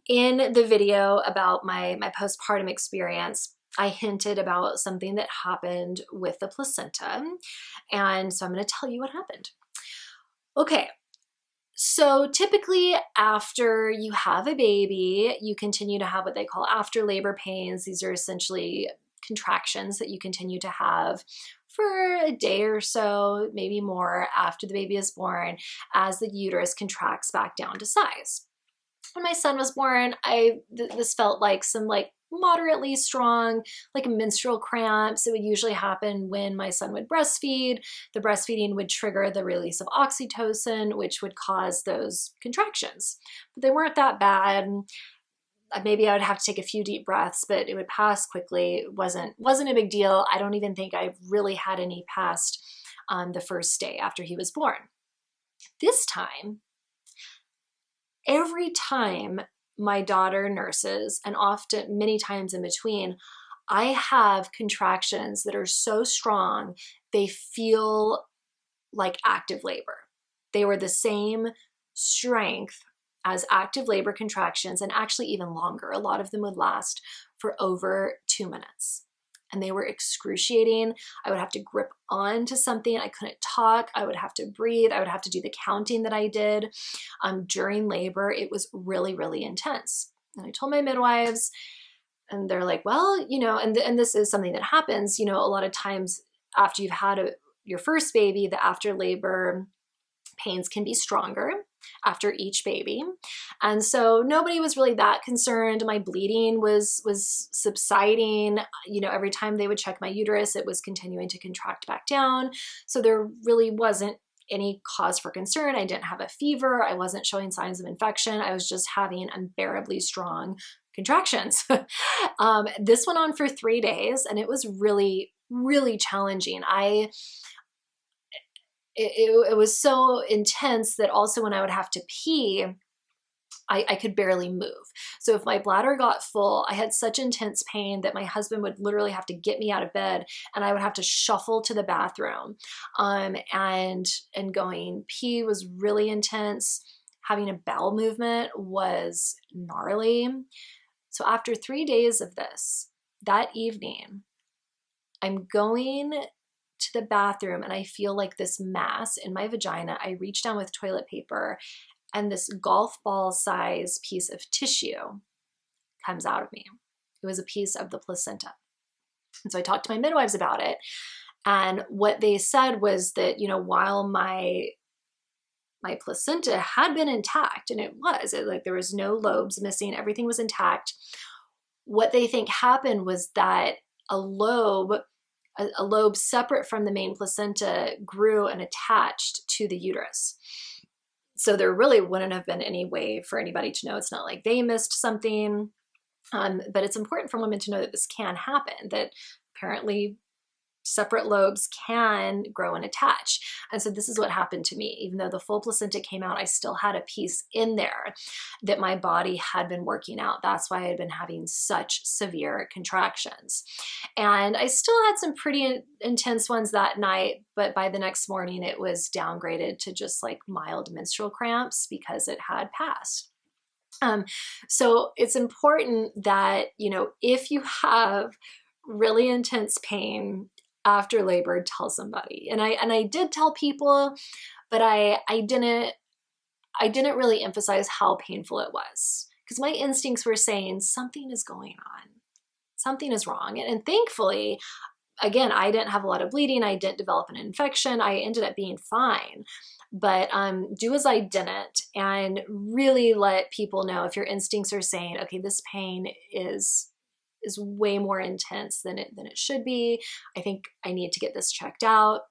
In the video about my postpartum experience, I hinted about something that happened with the placenta. And so I'm going to tell you what happened. Okay. So typically after you have a baby, you continue to have what they call after labor pains. These are essentially contractions that you continue to have for a day or so, maybe more after the baby is born, as the uterus contracts back down to size. When my son was born, this felt like some moderately strong, like menstrual cramps. It would usually happen when my son would breastfeed. The breastfeeding would trigger the release of oxytocin, which would cause those contractions. But they weren't that bad. Maybe I would have to take a few deep breaths, but it would pass quickly. It wasn't a big deal. I don't even think I really had any past the first day after he was born. This time, every time my daughter nurses, and often many times in between, I have contractions that are so strong, they feel like active labor. They were the same strength as active labor contractions, and actually even longer. A lot of them would last for over 2 minutes. And they were excruciating. I would have to grip onto something. I couldn't talk. I would have to breathe. I would have to do the counting that I did during labor. It was really, really intense. And I told my midwives, and they're like, well, and this is something that happens, a lot of times after you've had your first baby, the after labor pains can be stronger after each baby. And so nobody was really that concerned. My bleeding was subsiding. Every time they would check my uterus, it was continuing to contract back down. So there really wasn't any cause for concern. I didn't have a fever. I wasn't showing signs of infection. I was just having unbearably strong contractions. This went on for 3 days, and it was really, really challenging. It was so intense that also when I would have to pee, I could barely move. So if my bladder got full, I had such intense pain that my husband would literally have to get me out of bed, and I would have to shuffle to the bathroom. And going pee was really intense. Having a bowel movement was gnarly. So after 3 days of this, that evening, I'm going to the bathroom and I feel like this mass in my vagina. I reach down with toilet paper, and this golf ball size piece of tissue comes out of me. It was a piece of the placenta. And so I talked to my midwives about it. And what they said was that, while my placenta had been intact, and there was no lobes missing, everything was intact. What they think happened was that a lobe separate from the main placenta grew and attached to the uterus. So there really wouldn't have been any way for anybody to know. It's not like they missed something, but it's important for women to know that this can happen, that apparently separate lobes can grow and attach. And so this is what happened to me. Even though the full placenta came out, I still had a piece in there that my body had been working out. That's why I had been having such severe contractions. And I still had some pretty intense ones that night, but by the next morning it was downgraded to just like mild menstrual cramps because it had passed. So it's important that, if you have really intense pain after labor, tell somebody. And I did tell people, but I didn't really emphasize how painful it was, because my instincts were saying something is going on, something is wrong. And thankfully, again, I didn't have a lot of bleeding. I didn't develop an infection. I ended up being fine. But do as I didn't, and really let people know if your instincts are saying, okay, this pain is way more intense than it should be. I think I need to get this checked out.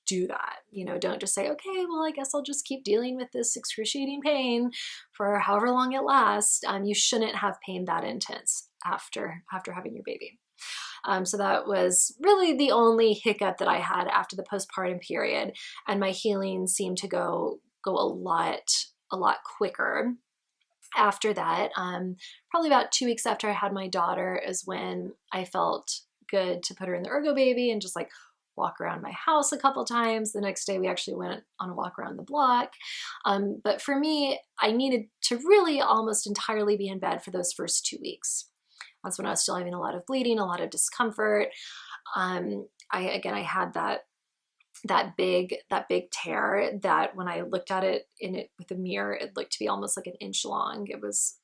Do that. Don't just say, okay, well, I guess I'll just keep dealing with this excruciating pain for however long it lasts. You shouldn't have pain that intense after having your baby. So that was really the only hiccup that I had after the postpartum period, and my healing seemed to go a lot quicker. After that, probably about 2 weeks after I had my daughter is when I felt good to put her in the ergo baby and just like walk around my house a couple times. The next day we actually went on a walk around the block. But for me, I needed to really almost entirely be in bed for those first 2 weeks. That's when I was still having a lot of bleeding, a lot of discomfort. I had that big tear that when I looked at it with a mirror, it looked to be almost like an inch long. It was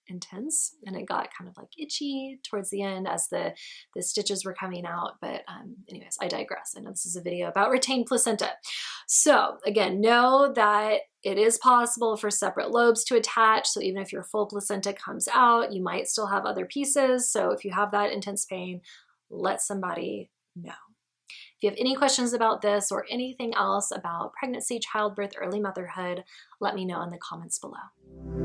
intense, and it got kind of like itchy towards the end as the stitches were coming out. But anyways, I digress. I know this is a video about retained placenta. So again, know that it is possible for separate lobes to attach. So even if your full placenta comes out, you might still have other pieces. So if you have that intense pain, let somebody know. If you have any questions about this or anything else about pregnancy, childbirth, early motherhood, let me know in the comments below.